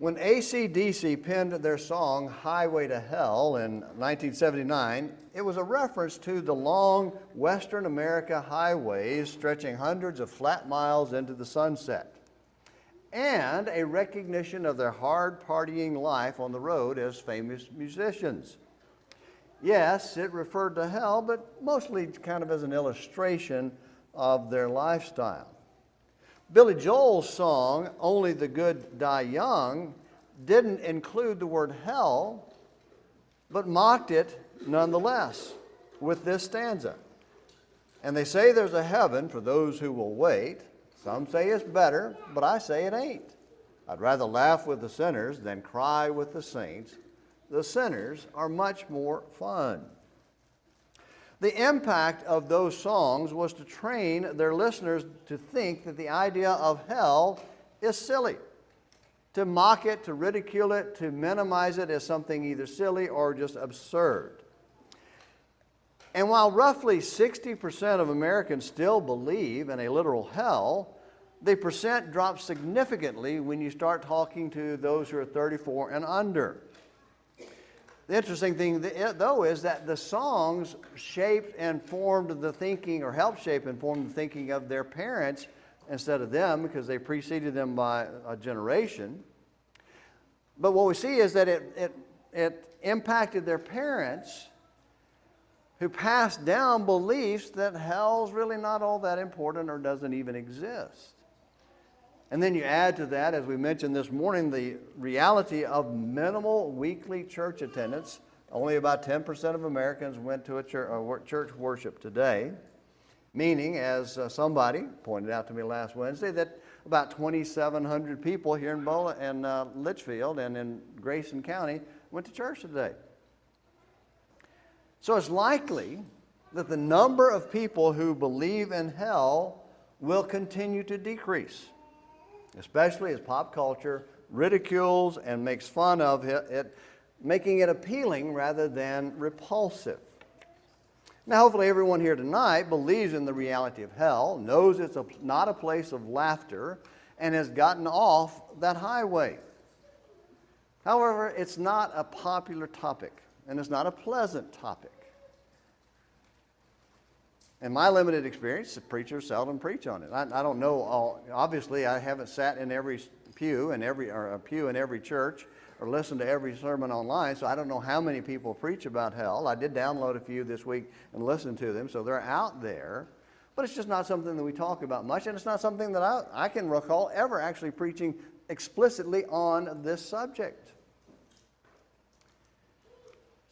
When AC/DC penned their song Highway to Hell in 1979, it was a reference to the long Western America highways stretching hundreds of flat miles into the sunset, and a recognition of their hard partying life on the road as famous musicians. Yes, it referred to hell, but mostly kind of as an illustration of their lifestyle. Billy Joel's song, Only the Good Die Young, didn't include the word hell, but mocked it nonetheless with this stanza. And they say there's a heaven for those who will wait. Some say it's better, but I say it ain't. I'd rather laugh with the sinners than cry with the saints. The sinners are much more fun. The impact of those songs was to train their listeners to think that the idea of hell is silly, to mock it, to ridicule it, to minimize it as something either silly or just absurd. And while roughly 60% of Americans still believe in a literal hell, the percent drops significantly when you start talking to those who are 34 and under. The interesting thing, though, is that the songs shaped and formed the thinking, or helped shape and form the thinking of their parents instead of them, because they preceded them by a generation. But what we see is that it impacted their parents, who passed down beliefs that hell's really not all that important or doesn't even exist. And then you add to that, as we mentioned this morning, the reality of minimal weekly church attendance. Only about 10% of Americans went to a church worship today, meaning, as somebody pointed out to me last Wednesday, that about 2,700 people here in Litchfield and in Grayson County went to church today. So it's likely that the number of people who believe in hell will continue to decrease, especially as pop culture ridicules and makes fun of it, making it appealing rather than repulsive. Now, hopefully everyone here tonight believes in the reality of hell, knows it's not a place of laughter, and has gotten off that highway. However, it's not a popular topic, and it's not a pleasant topic. In my limited experience, the preachers seldom preach on it. I don't know all. Obviously, I haven't sat in every pew in every church or listened to every sermon online, so I don't know how many people preach about hell. I did download a few this week and listen to them, so they're out there. But it's just not something that we talk about much, and it's not something that I can recall ever actually preaching explicitly on this subject.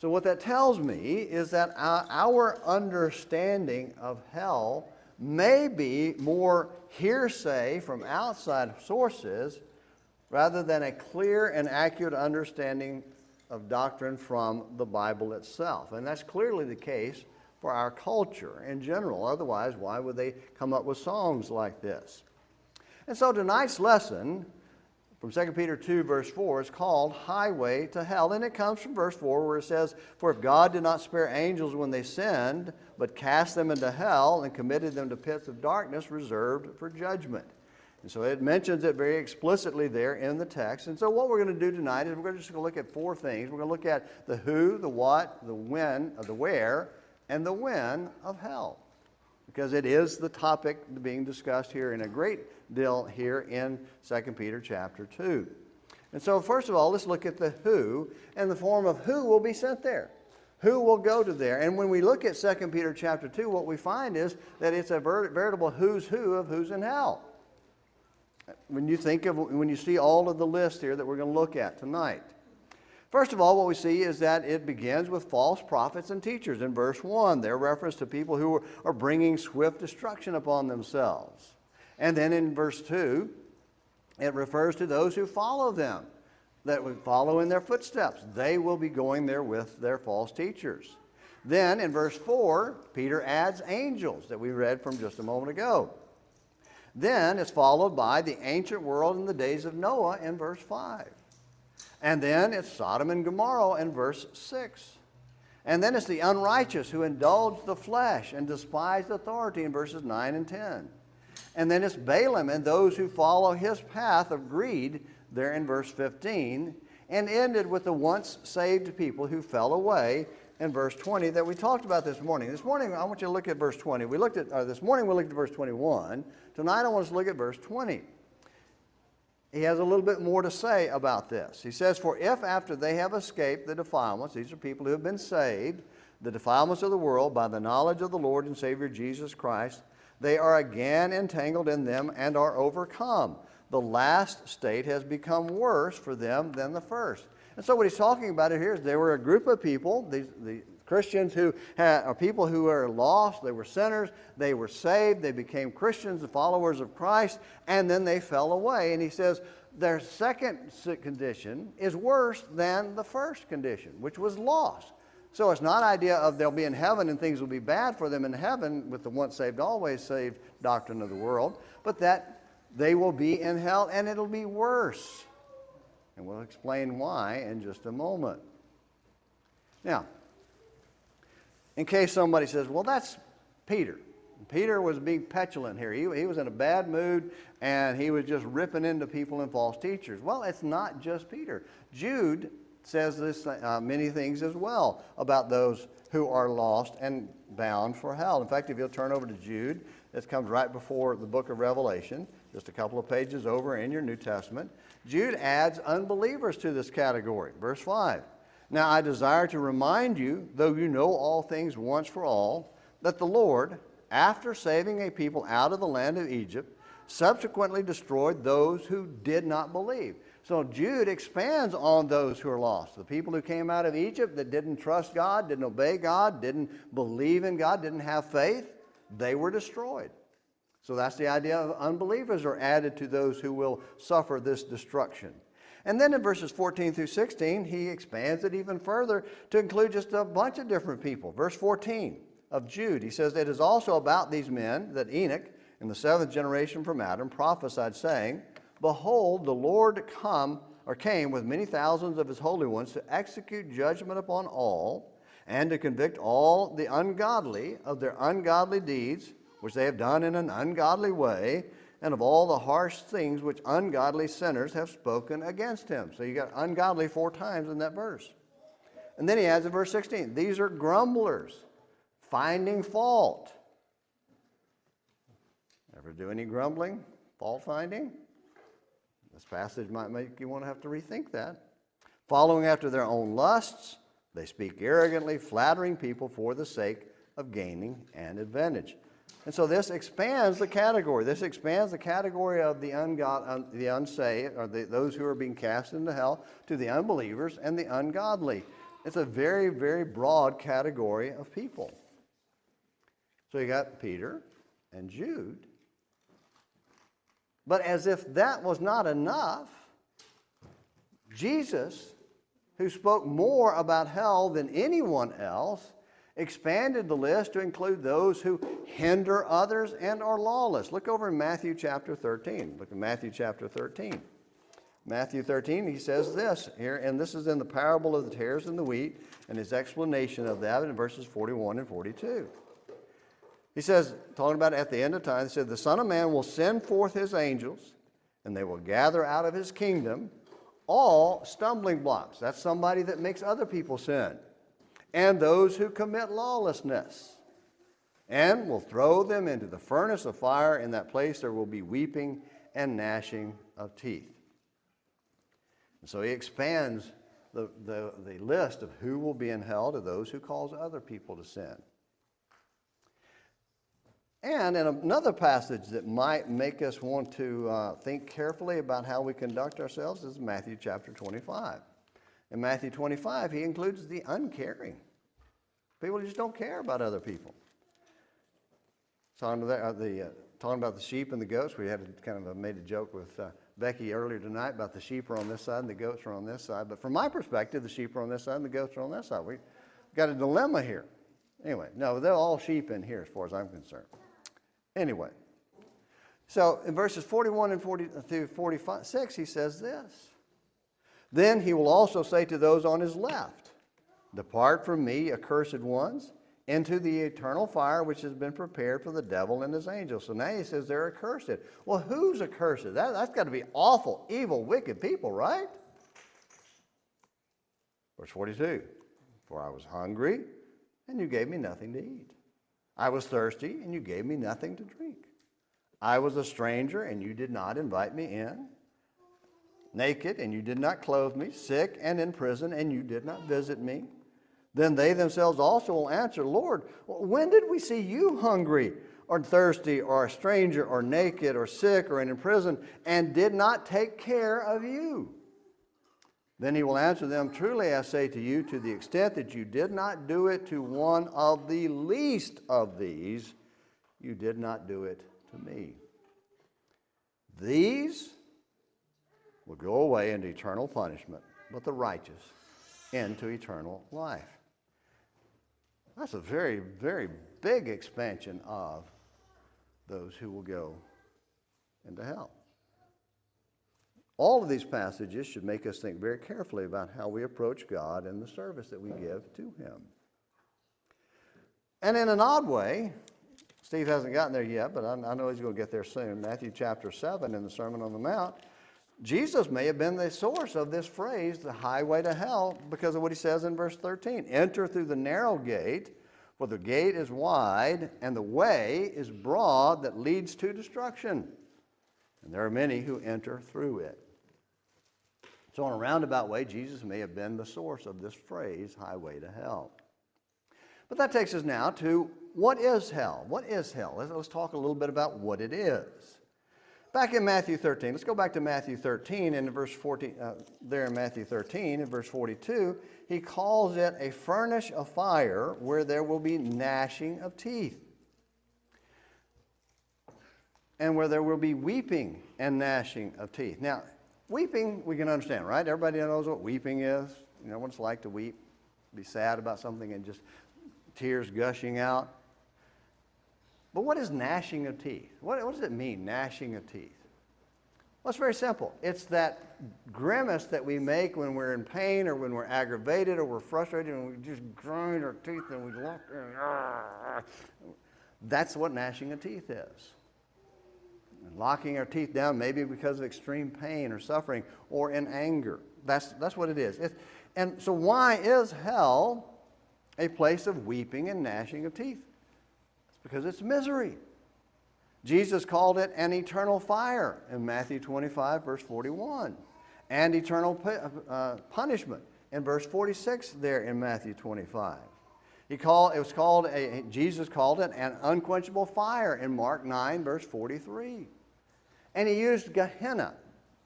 So what that tells me is that our understanding of hell may be more hearsay from outside sources rather than a clear and accurate understanding of doctrine from the Bible itself. And that's clearly the case for our culture in general. Otherwise, why would they come up with songs like this? And so tonight's lesson from 2 Peter 2, verse 4, is called Highway to Hell. And it comes from verse 4, where it says, "For if God did not spare angels when they sinned, but cast them into hell and committed them to pits of darkness reserved for judgment." And so it mentions it very explicitly there in the text. And so what we're going to do tonight is we're just going to look at four things. We're going to look at the who, the what, the when, the where, and the when of hell, because it is the topic being discussed here in a great deal here in 2 Peter chapter 2. And so first of all, let's look at the who and the form of who will be sent there. Who will go to there? And when we look at 2 Peter chapter 2, what we find is that it's a veritable who's who of who's in hell. When you see all of the list here that we're going to look at tonight. First of all, what we see is that it begins with false prophets and teachers. In verse 1, they're reference to people who are bringing swift destruction upon themselves. And then in verse 2, it refers to those who follow them, that would follow in their footsteps. They will be going there with their false teachers. Then in verse 4, Peter adds angels that we read from just a moment ago. Then it's followed by the ancient world in the days of Noah in verse 5. And then it's Sodom and Gomorrah in verse 6. And then it's the unrighteous who indulge the flesh and despise authority in verses 9 and 10. And then it's Balaam and those who follow his path of greed there in verse 15, and ended with the once saved people who fell away in verse 20 that we talked about this morning. This morning, I want you to look at verse 20. This morning we looked at verse 21. Tonight I want us to look at verse 20. He has a little bit more to say about this. He says, "For if after they have escaped the defilements," these are people who have been saved, "the defilements of the world by the knowledge of the Lord and Savior Jesus Christ, they are again entangled in them and are overcome. The last state has become worse for them than the first." And so what he's talking about here is there were a group of people, the Christians who are people who are lost, they were sinners, they were saved, they became Christians, the followers of Christ, and then they fell away. And he says their second condition is worse than the first condition, which was lost. So it's not an idea of they'll be in heaven and things will be bad for them in heaven with the once saved, always saved doctrine of the world, but that they will be in hell and it'll be worse. And we'll explain why in just a moment. Now, in case somebody says, well, that's Peter. Peter was being petulant here. He was in a bad mood and he was just ripping into people and false teachers. Well, it's not just Peter. Jude says this many things as well about those who are lost and bound for hell. In fact, if you'll turn over to Jude, this comes right before the book of Revelation, just a couple of pages over in your New Testament. Jude adds unbelievers to this category. Verse 5. "Now I desire to remind you, though you know all things once for all, that the Lord, after saving a people out of the land of Egypt, subsequently destroyed those who did not believe." So Jude expands on those who are lost. The people who came out of Egypt that didn't trust God, didn't obey God, didn't believe in God, didn't have faith, they were destroyed. So that's the idea of unbelievers are added to those who will suffer this destruction. And then in verses 14 through 16, he expands it even further to include just a bunch of different people. Verse 14 of Jude, he says, "It is also about these men that Enoch, in the seventh generation from Adam, prophesied, saying, Behold, the Lord came with many thousands of his holy ones to execute judgment upon all, and to convict all the ungodly of their ungodly deeds, which they have done in an ungodly way, and of all the harsh things which ungodly sinners have spoken against him." So you got ungodly 4 times in that verse. And then he adds in verse 16, "These are grumblers, finding fault." Ever do any grumbling, fault finding? This passage might make you want to have to rethink that. "Following after their own lusts, they speak arrogantly, flattering people for the sake of gaining an advantage." And so this expands the category. This expands the category of the unsaved, or those who are being cast into hell, to the unbelievers and the ungodly. It's a very, very broad category of people. So you got Peter and Jude. But as if that was not enough, Jesus, who spoke more about hell than anyone else, expanded the list to include those who hinder others and are lawless. Look over in Matthew chapter 13. Look at Matthew chapter 13. Matthew 13, he says this here, and this is in the parable of the tares and the wheat, and his explanation of that in verses 41 and 42. He says, talking about at the end of time, he said, "The Son of Man will send forth his angels, and they will gather out of his kingdom all stumbling blocks." That's somebody that makes other people sin. "And those who commit lawlessness, and will throw them into the furnace of fire. In that place there will be weeping and gnashing of teeth." And so he expands the list of who will be in hell to those who cause other people to sin. And in another passage that might make us want to think carefully about how we conduct ourselves is Matthew chapter 25. In Matthew 25, he includes the uncaring. People just don't care about other people. Talking about the sheep and the goats, we had made a joke with Becky earlier tonight about the sheep are on this side and the goats are on this side. But from my perspective, the sheep are on this side and the goats are on that side. We've got a dilemma here. Anyway, no, they're all sheep in here as far as I'm concerned. Anyway, so in verses 41 and 46, he says this. "Then he will also say to those on his left, Depart from me, accursed ones, into the eternal fire which has been prepared for the devil and his angels. So now he says they're accursed. Well, who's accursed? That's got to be awful, evil, wicked people, right? Verse 42, for I was hungry, and you gave me nothing to eat. I was thirsty, and you gave me nothing to drink. I was a stranger, and you did not invite me in. Naked, and you did not clothe me. Sick and in prison, and you did not visit me. Then they themselves also will answer, Lord, when did we see you hungry or thirsty or a stranger or naked or sick or in prison and did not take care of you? Then he will answer them, truly I say to you, to the extent that you did not do it to one of the least of these, you did not do it to me. These will go away into eternal punishment, but the righteous into eternal life. That's a very, very big expansion of those who will go into hell. All of these passages should make us think very carefully about how we approach God and the service that we give to Him. And in an odd way, Steve hasn't gotten there yet, but I know he's going to get there soon. Matthew chapter 7 in the Sermon on the Mount, Jesus may have been the source of this phrase, the highway to hell, because of what he says in verse 13. Enter through the narrow gate, for the gate is wide, and the way is broad that leads to destruction. And there are many who enter through it. So in a roundabout way, Jesus may have been the source of this phrase, highway to hell. But that takes us now to what is hell? What is hell? Let's talk a little bit about what it is. Back in Matthew 13, let's go back to Matthew 13 and verse 14, there in Matthew 13 and verse 42, he calls it a furnace of fire where there will be gnashing of teeth. And where there will be weeping and gnashing of teeth. Now, weeping we can understand, right? Everybody knows what weeping is. You know what it's like to weep, be sad about something and just tears gushing out. But what is gnashing of teeth? What does it mean, gnashing of teeth? Well, it's very simple. It's that grimace that we make when we're in pain or when we're aggravated or we're frustrated and we just grind our teeth and we look. That's what gnashing of teeth is. And locking our teeth down maybe because of extreme pain or suffering or in anger. That's what it is. And so why is hell a place of weeping and gnashing of teeth? Because it's misery. Jesus called it an eternal fire in Matthew 25, verse 41, and eternal punishment in verse 46 there in Matthew 25. Jesus called it an unquenchable fire in Mark 9, verse 43. And he used Gehenna.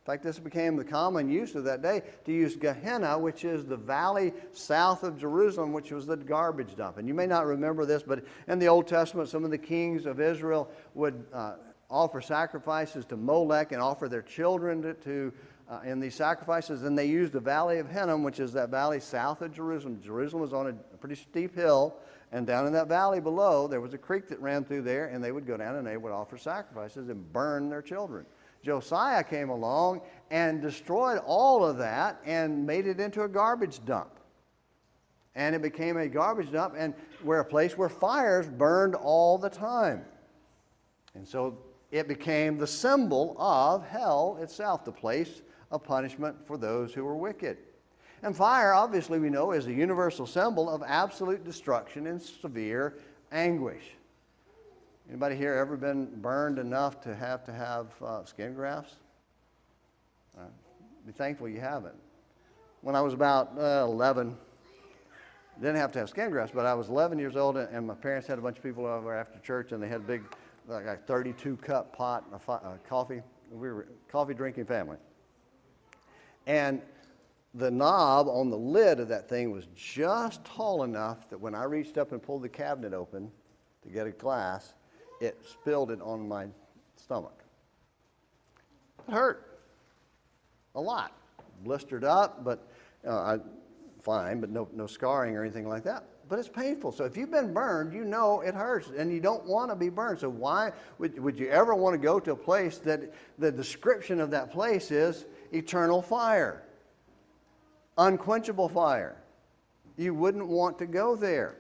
In fact, this became the common use of that day, to use Gehenna, which is the valley south of Jerusalem, which was the garbage dump. And you may not remember this, but in the Old Testament, some of the kings of Israel would offer sacrifices to Molech and offer their children in these sacrifices. And they used the valley of Hinnom, which is that valley south of Jerusalem. Jerusalem was on a pretty steep hill, and down in that valley below, there was a creek that ran through there, and they would go down and they would offer sacrifices and burn their children. Josiah came along and destroyed all of that and made it into a garbage dump. And it became a garbage dump and a place where fires burned all the time. And so it became the symbol of hell itself, the place of punishment for those who were wicked. And fire, obviously we know, is a universal symbol of absolute destruction and severe anguish. Anybody here ever been burned enough to have skin grafts? Be thankful you haven't. When I was about 11, didn't have to have skin grafts, but I was 11 years old, and my parents had a bunch of people over after church, and they had a big, like a 32-cup pot of coffee. We were a coffee-drinking family. And the knob on the lid of that thing was just tall enough that when I reached up and pulled the cabinet open to get a glass, it spilled it on my stomach. It hurt a lot. Blistered up, but fine, but no scarring or anything like that. But it's painful. So if you've been burned, you know it hurts, and you don't want to be burned. So why would you ever want to go to a place that the description of that place is eternal fire, unquenchable fire? You wouldn't want to go there.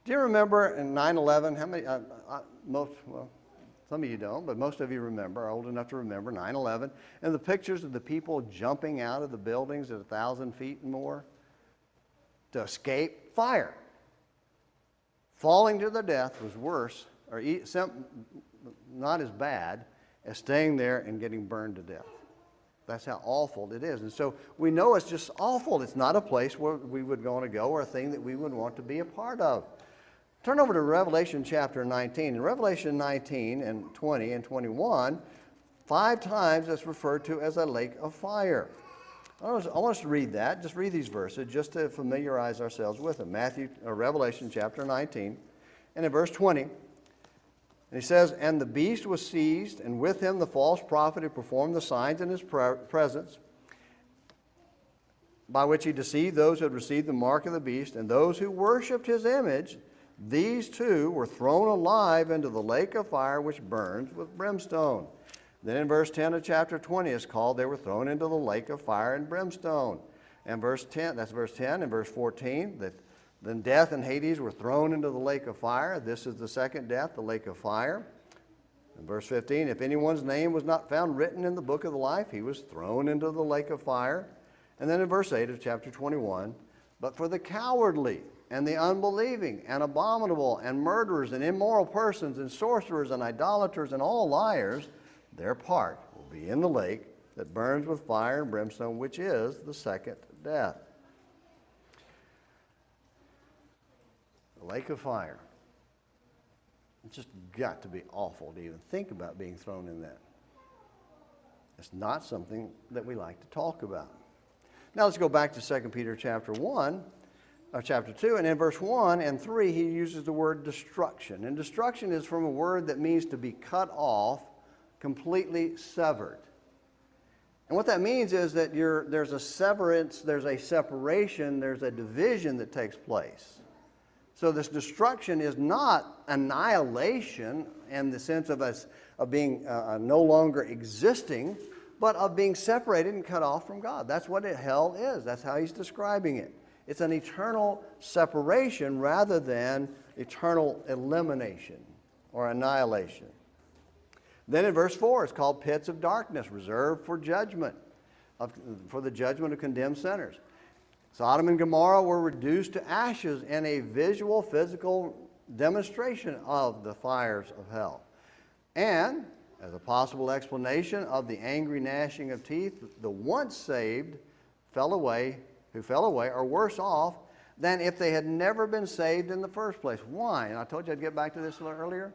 Do you remember in 9/11, how many, well, some of you don't, but most of you remember, are old enough to remember 9/11, and the pictures of the people jumping out of the buildings at 1,000 feet and more to escape fire. Falling to their death was worse, or not as bad, as staying there and getting burned to death. That's how awful it is. And so we know it's just awful. It's not a place where we would want to go or a thing that we would want to be a part of. Turn over to Revelation chapter 19. In Revelation 19 and 20 and 21, 5 times it's referred to as a lake of fire. I want us to read that. Just read these verses just to familiarize ourselves with them. Revelation chapter 19 and in verse 20. And he says, "And the beast was seized, and with him the false prophet who performed the signs in his presence, by which he deceived those who had received the mark of the beast, and those who worshipped his image. These two were thrown alive into the lake of fire which burns with brimstone." Then in verse 10 of chapter 20 it's called, they were thrown into the lake of fire and brimstone. And verse 10, that's verse 10, and verse 14, then death and Hades were thrown into the lake of fire. This is the second death, the lake of fire. In verse 15, if anyone's name was not found written in the book of the life, he was thrown into the lake of fire. And then in verse 8 of chapter 21, but for the cowardly and the unbelieving and abominable and murderers and immoral persons and sorcerers and idolaters and all liars, their part will be in the lake that burns with fire and brimstone, which is the second death. The lake of fire. It's just got to be awful to even think about being thrown in that. It's not something that we like to talk about. Now let's go back to 2 Peter chapter 1, or chapter 2, and in verse 1 and 3 he uses the word destruction. And destruction is from a word that means to be cut off, completely severed. And what that means is that there's a severance, there's a separation, there's a division that takes place. So this destruction is not annihilation in the sense of being no longer existing, but of being separated and cut off from God. That's what hell is. That's how he's describing it. It's an eternal separation rather than eternal elimination or annihilation. Then in verse 4, it's called pits of darkness, reserved for judgment, for the judgment of condemned sinners. Sodom and Gomorrah were reduced to ashes in a visual, physical demonstration of the fires of hell. And, as a possible explanation of the angry gnashing of teeth, the once saved who fell away are worse off than if they had never been saved in the first place. Why? And I told you I'd get back to this a little earlier.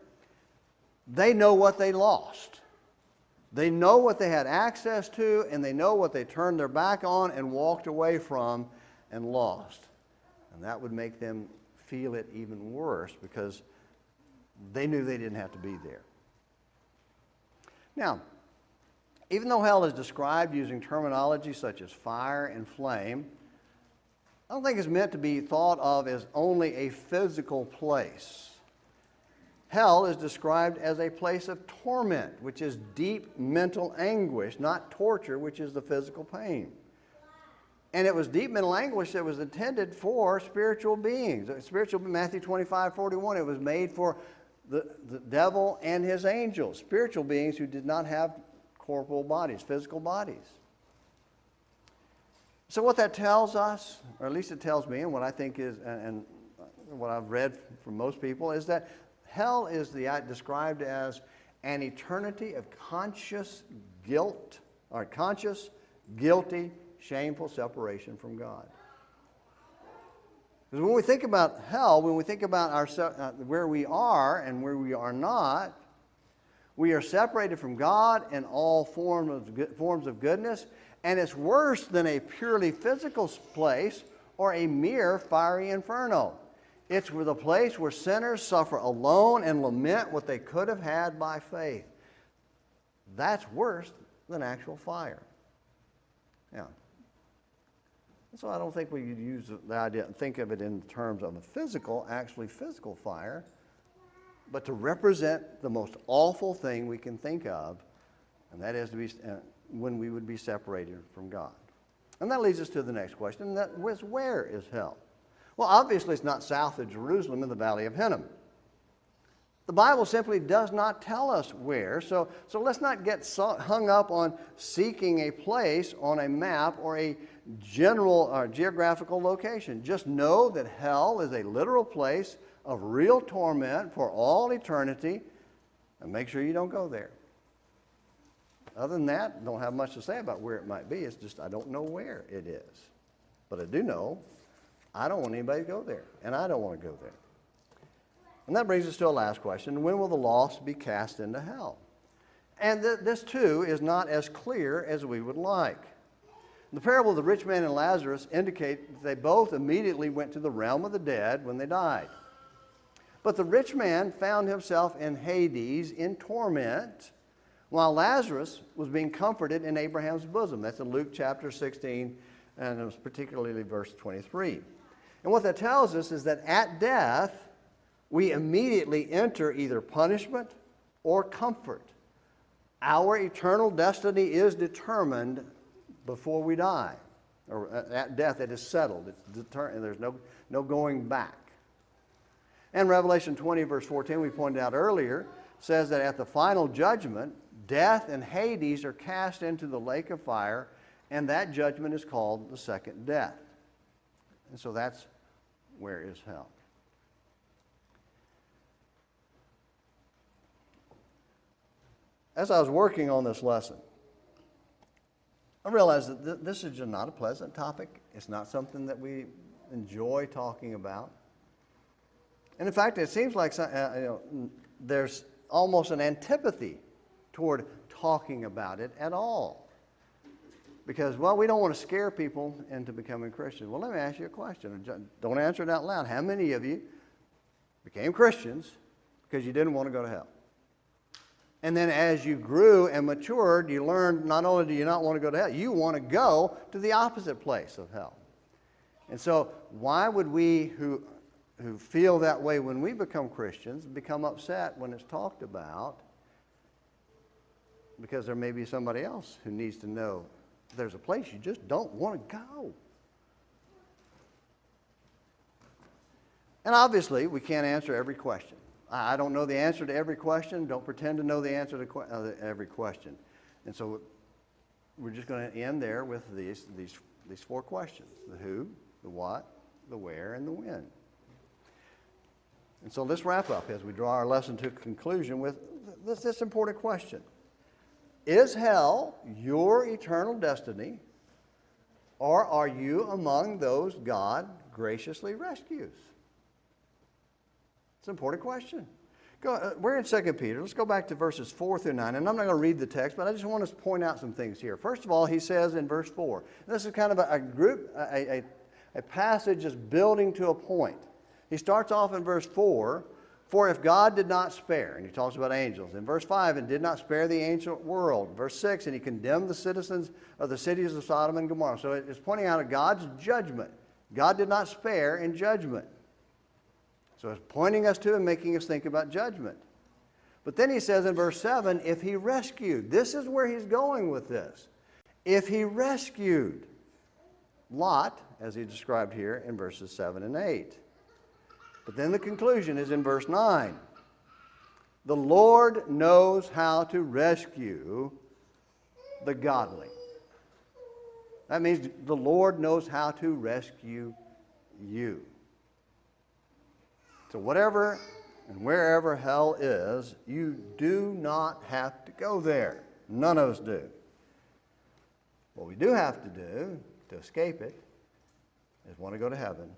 They know what they lost. They know what they had access to, and they know what they turned their back on and walked away from and lost. And that would make them feel it even worse because they knew they didn't have to be there. Now, even though hell is described using terminology such as fire and flame, I don't think it's meant to be thought of as only a physical place. Hell is described as a place of torment, which is deep mental anguish, not torture, which is the physical pain. And it was deep mental anguish that was intended for spiritual beings. Matthew 25:41, it was made for the devil and his angels, spiritual beings who did not have corporal bodies, physical bodies. So what that tells us, or at least it tells me, and what I think is, and what I've read from most people, is that hell is described as an eternity of conscious guilt, or conscious, guilty, shameful separation from God. Because when we think about hell, when we think about where we are and where we are not, we are separated from God in all forms of goodness, and it's worse than a purely physical place or a mere fiery inferno. It's the place where sinners suffer alone and lament what they could have had by faith. That's worse than actual fire. Yeah. So I don't think we could use the idea and think of it in terms of actually physical fire, but to represent the most awful thing we can think of, and that is to be when we would be separated from God. And that leads us to the next question, and that was, where is hell? Well, obviously it's not south of Jerusalem in the Valley of Hinnom. The Bible simply does not tell us where, so let's not get hung up on seeking a place on a map or a general or geographical location. Just know that hell is a literal place of real torment for all eternity, and make sure you don't go there. Other than that, don't have much to say about where it might be. It's just I don't know where it is. But I do know I don't want anybody to go there, and I don't want to go there. And that brings us to a last question. When will the lost be cast into hell? And this, too, is not as clear as we would like. The parable of the rich man and Lazarus indicate that they both immediately went to the realm of the dead when they died. But the rich man found himself in Hades in torment, while Lazarus was being comforted in Abraham's bosom. That's in Luke chapter 16, and it was particularly verse 23. And what that tells us is that at death, we immediately enter either punishment or comfort. Our eternal destiny is determined before we die. Or at death, it is settled. It's determined. There's no going back. And Revelation 20, verse 14, we pointed out earlier, says that at the final judgment, death and Hades are cast into the lake of fire, and that judgment is called the second death. And so that's where is hell. As I was working on this lesson, I realized that this is just not a pleasant topic. It's not something that we enjoy talking about. And in fact, it seems like there's almost an antipathy toward talking about it at all. Because, well, we don't want to scare people into becoming Christians. Well, let me ask you a question. Don't answer it out loud. How many of you became Christians because you didn't want to go to hell? And then as you grew and matured, you learned not only do you not want to go to hell, you want to go to the opposite place of hell. And so why would we who feel that way when we become Christians become upset when it's talked about? Because there may be somebody else who needs to know there's a place you just don't want to go. And obviously, we can't answer every question. I don't know the answer to every question. Don't pretend to know the answer to every question. And so we're just going to end there with these four questions: the who, the what, the where, and the when. And so let's wrap up as we draw our lesson to a conclusion with this important question. Is hell your eternal destiny, or are you among those God graciously rescues? It's an important question. We're in 2 Peter. Let's go back to verses 4 through 9. And I'm not going to read the text, but I just want to point out some things here. First of all, he says in verse 4, this is kind of a passage that's building to a point. He starts off in verse 4, for if God did not spare, and he talks about angels. In verse 5, and did not spare the ancient world. Verse 6, and he condemned the citizens of the cities of Sodom and Gomorrah. So it's pointing out God's judgment. God did not spare in judgment. So it's pointing us to and making us think about judgment. But then he says in verse 7, if he rescued. This is where he's going with this. If he rescued Lot, as he described here in verses 7 and 8. But then the conclusion is in verse 9. The Lord knows how to rescue the godly. That means the Lord knows how to rescue you. So whatever and wherever hell is, you do not have to go there. None of us do. What we do have to do to escape it is want to go to heaven.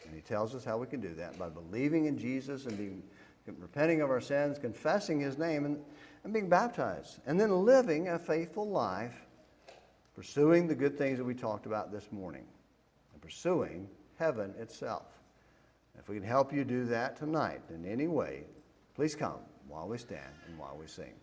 And he tells us how we can do that by believing in Jesus and repenting of our sins, confessing his name, and being baptized. And then living a faithful life, pursuing the good things that we talked about this morning, and pursuing heaven itself. If we can help you do that tonight in any way, please come while we stand and while we sing.